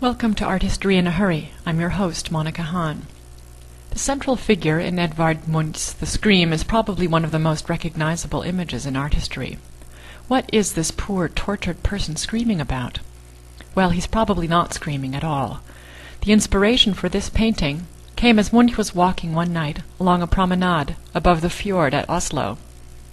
Welcome to Art History in a Hurry. I'm your host, Monica Hahn. The central figure in Edvard Munch's The Scream is probably one of the most recognizable images in art history. What is this poor, tortured person screaming about? Well, he's probably not screaming at all. The inspiration for this painting came as Munch was walking one night along a promenade above the fjord at Oslo.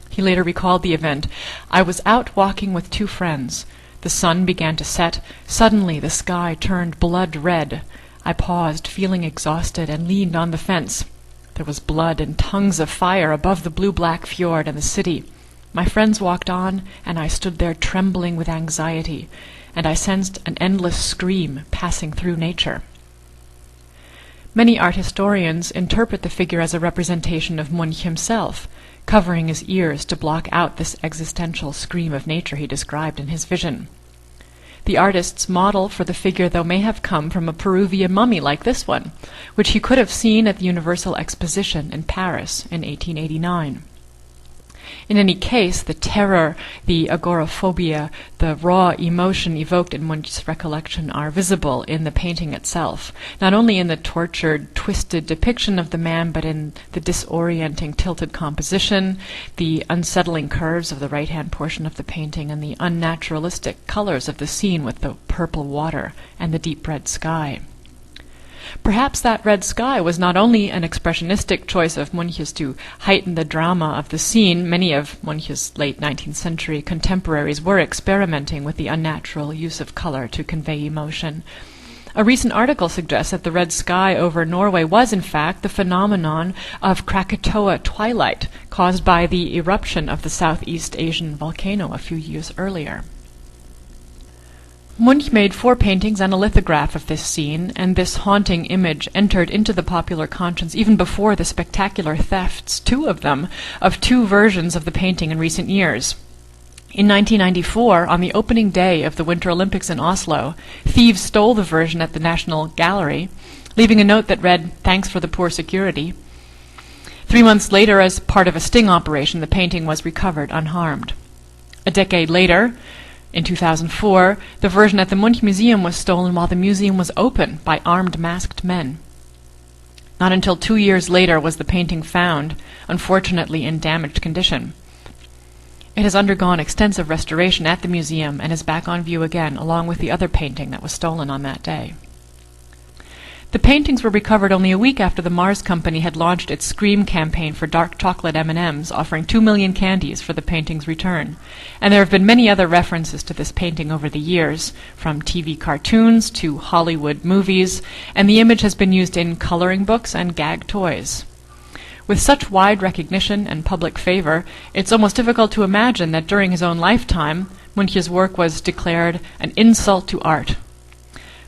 He later recalled the event. "I was out walking with two friends. The sun began to set. Suddenly the sky turned blood red. I paused, feeling exhausted, and leaned on the fence. There was blood and tongues of fire above the blue-black fjord and the city. My friends walked on, and I stood there trembling with anxiety, and I sensed an endless scream passing through nature." Many art historians interpret the figure as a representation of Munch himself, covering his ears to block out this existential scream of nature he described in his vision. The artist's model for the figure, though, may have come from a Peruvian mummy like this one, which he could have seen at the Universal Exposition in Paris in 1889. In any case, the terror, the agoraphobia, the raw emotion evoked in Munch's recollection are visible in the painting itself, not only in the tortured, twisted depiction of the man, but in the disorienting, tilted composition, the unsettling curves of the right-hand portion of the painting, and the unnaturalistic colors of the scene with the purple water and the deep red sky. Perhaps that red sky was not only an expressionistic choice of Munch's to heighten the drama of the scene. Many of Munch's late 19th century contemporaries were experimenting with the unnatural use of color to convey emotion. A recent article suggests that the red sky over Norway was, in fact, the phenomenon of Krakatoa twilight caused by the eruption of the Southeast Asian volcano a few years earlier. Munch made 4 paintings and a lithograph of this scene, and this haunting image entered into the popular conscience even before the spectacular thefts, 2 of them, of 2 versions of the painting in recent years. In 1994, on the opening day of the Winter Olympics in Oslo, thieves stole the version at the National Gallery, leaving a note that read, "Thanks for the poor security." 3 months later, as part of a sting operation, the painting was recovered unharmed. A decade later, in 2004, the version at the Munch Museum was stolen while the museum was open by armed masked men. Not until 2 years later was the painting found, unfortunately in damaged condition. It has undergone extensive restoration at the museum and is back on view again, along with the other painting that was stolen on that day. The paintings were recovered only a week after the Mars Company had launched its Scream campaign for dark chocolate M&Ms, offering 2 million candies for the painting's return. And there have been many other references to this painting over the years, from TV cartoons to Hollywood movies, and the image has been used in coloring books and gag toys. With such wide recognition and public favor, it's almost difficult to imagine that during his own lifetime, Munch's work was declared an insult to art.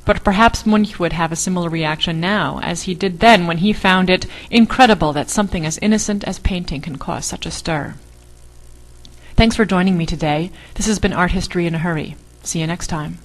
But perhaps Munch would have a similar reaction now, as he did then when he found it incredible that something as innocent as painting can cause such a stir. Thanks for joining me today. This has been Art History in a Hurry. See you next time.